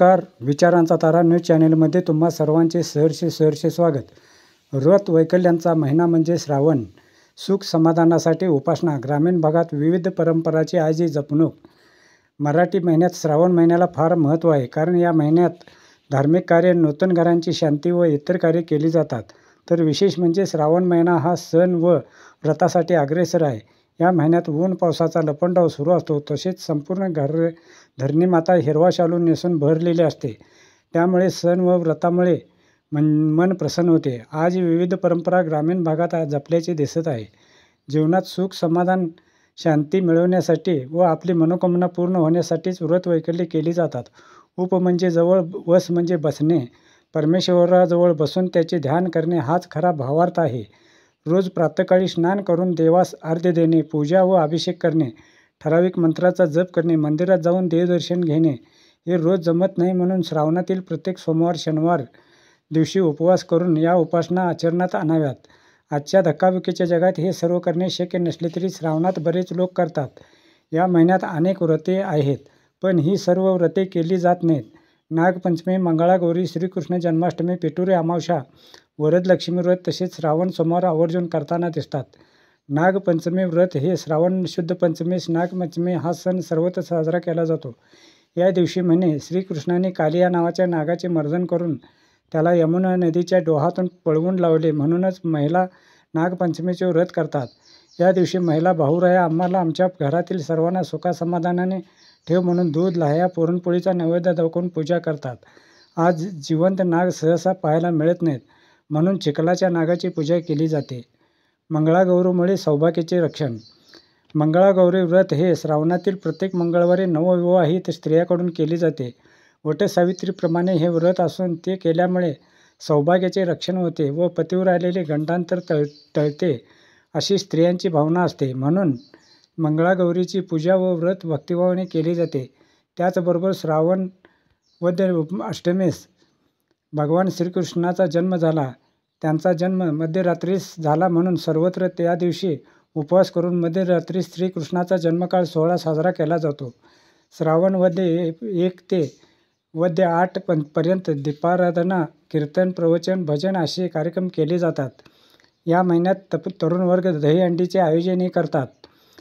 नमस्कार. विचारांचा तारा न्यूज चॅनेलमध्ये तुम्हा सर्वांचे सहर्षे स्वागत. व्रत वैकल्यांचा महिना म्हणजे श्रावण. सुख समाधानासाठी उपासना, ग्रामीण भागात विविध परंपराची आजी जपणूक. मराठी महिन्यात श्रावण महिन्याला फार महत्त्व आहे, कारण या महिन्यात धार्मिक कार्य, नूतन घरांची शांती व इतर कार्य केली जातात. तर विशेष म्हणजे श्रावण महिना हा सण व व्रतासाठी अग्रेसर आहे. या महिन्यात ऊन पावसाचा लपंडाव सुरू असतो, तसेच संपूर्ण धरणीमाता हिरवा शालू नेसून भरलेली असते. त्यामुळे सण व व्रतामुळे मन प्रसन्न होते. आज विविध परंपरा ग्रामीण भागात जपल्याचे दिसत आहे. जीवनात सुख समाधान शांती मिळवण्यासाठी व आपली मनोकामना पूर्ण होण्यासाठीच व्रत वैकल्ये केली जातात. उप म्हणजे जवळ, वस म्हणजे बसणे. परमेश्वराजवळ बसून त्याचे ध्यान करणे हाच खरा भावार्थ आहे. रोज प्रातःकाळी स्नान करून देवास अर्घ्य देणे, पूजा व अभिषेक करणे, ठराविक मंत्राचा जप करणे, मंदिरात जाऊन देवदर्शन घेणे हे रोज जमत नाही, म्हणून श्रावणातील प्रत्येक सोमवार शनिवार दिवशी उपवास करून या उपासना आचरणात आणाव्यात. आजच्या धक्काबुक्कीच्या जगात हे सर्व करणे शक्य नसले तरी श्रावणात बरेच लोक करतात. या महिन्यात अनेक व्रते आहेत, पण ही सर्व व्रते केली जात नाहीत. नागपंचमी, मंगळागौरी, श्रीकृष्ण जन्माष्टमी, पिठोरी अमावस्या, वरदलक्ष्मी व्रत तसेच श्रावण सोमवार आवर्जून करताना दिसतात. नागपंचमी व्रत हे श्रावण शुद्ध पंचमीस नागपंचमी हा सण सर्वत्र साजरा केला जातो. या दिवशी म्हणे श्रीकृष्णाने कालिया नावाच्या नागाचे मर्दन करून त्याला यमुना नदीच्या डोहातून पळवून लावले, म्हणूनच महिला नागपंचमीचे व्रत करतात. या दिवशी महिला भाऊराया आम्हाला आमच्या घरातील सर्वांना सुखासमाधानाने ठेव म्हणून दूध, लाह्या, पुरणपोळीचा नैवेद्य दाखवून पूजा करतात. आज जिवंत नाग सहसा पाहायला मिळत नाहीत, म्हणून चिखलाच्या नागाची पूजा केली जाते. मंगळागौरीमुळे सौभाग्याचे रक्षण. मंगळागौरी व्रत हे श्रावणातील प्रत्येक मंगळवारी नवविवाहित स्त्रियांकडून केले जाते. वटसावित्रीप्रमाणे हे व्रत असून ते केल्यामुळे सौभाग्याचे रक्षण होते व पतीवर आलेले गंडांतर टळते अशी स्त्रियांची भावना असते. म्हणून मंगळागौरीची पूजा व व्रत भक्तिभावाने केले जाते. त्याचबरोबर श्रावण वद्य अष्टमीस भगवान श्रीकृष्णाचा जन्म झाला. त्यांचा जन्म मध्यरात्रीस झाला, म्हणून सर्वत्र त्या दिवशी उपवास करून मध्यरात्रीस श्रीकृष्णाचा जन्मकाळ सोहळा साजरा केला जातो. श्रावण वद्य 1 ते वद्य 8 पर्यंत दीपाराधना, कीर्तन, प्रवचन, भजन असे कार्यक्रम केले जातात. या महिन्यात तरुण वर्ग दहीहंडीचे आयोजनही करतात.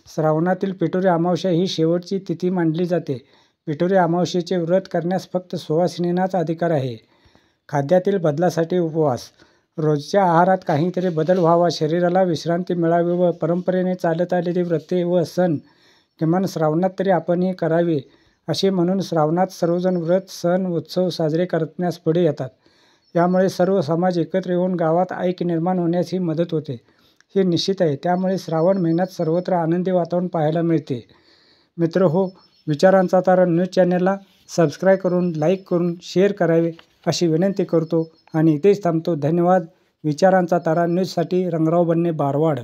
श्रावणातील पिठोरी अमावस्या ही शेवटची तिथी मानली जाते. पिठोरी अमावस्येचे व्रत करण्यास फक्त सुवासिनींनाच अधिकार आहे. खाद्यातील बदलासाठी उपवास. रोजच्या आहारात काहीतरी बदल व्हावा, शरीराला विश्रांती मिळावी व परंपरेने चालत आलेली व्रते व सण किमान श्रावणात तरी आपणही करावी असे म्हणून श्रावणात सर्वजण व्रत, सण, उत्सव साजरे करण्यास पुढे येतात. यामुळे सर्व समाज एकत्र येऊन गावात ऐक्य निर्माण होण्यास ही मदत होते, हे निश्चित आहे. त्यामुळे श्रावण महिन्यात सर्वत्र आनंदी वातावरण पाहायला मिळते. मित्रहो, विचारांचा तारा न्यूज चॅनेलला सबस्क्राईब करून, लाईक करून, शेअर करावे अशी विनंती करतो आणि इथेच थांबतो. धन्यवाद. विचारांचा तारा न्यूजसाठी रंगराव बन्ने, बारवाड.